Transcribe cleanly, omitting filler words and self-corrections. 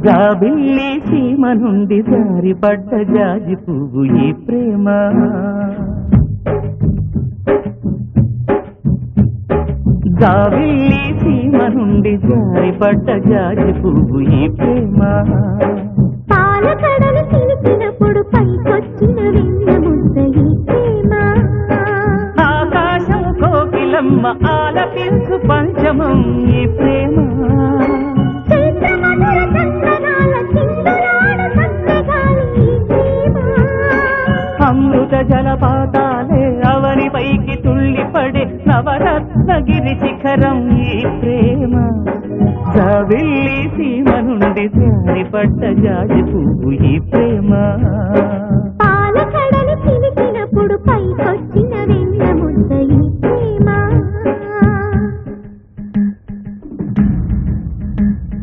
జాబిల్లి సీమ నుండి జారిపడ్డ జాజి పువ్వు ఈ ప్రేమ. జాబిల్లి సీమ నుండి జారిపడ్డ జాజి పువ్వు ఈ ప్రేమ. పాలకడలు చిలికినప్పుడు పైకొచ్చిన వెన్న ముద్ద ఈ ప్రేమ. ఆకాశం కోకిలమ్మ ఆలపించు పంచమం ఈ ప్రేమ. అమృత జలపాతాలే అవని పైకి తుళ్ళిపడే నవరత్నగిరి శిఖరం ఈ ప్రేమ. జాబిల్లి సీమ నుండి జారిపడ్డ జాజి పువ్వు ఈ ప్రేమ.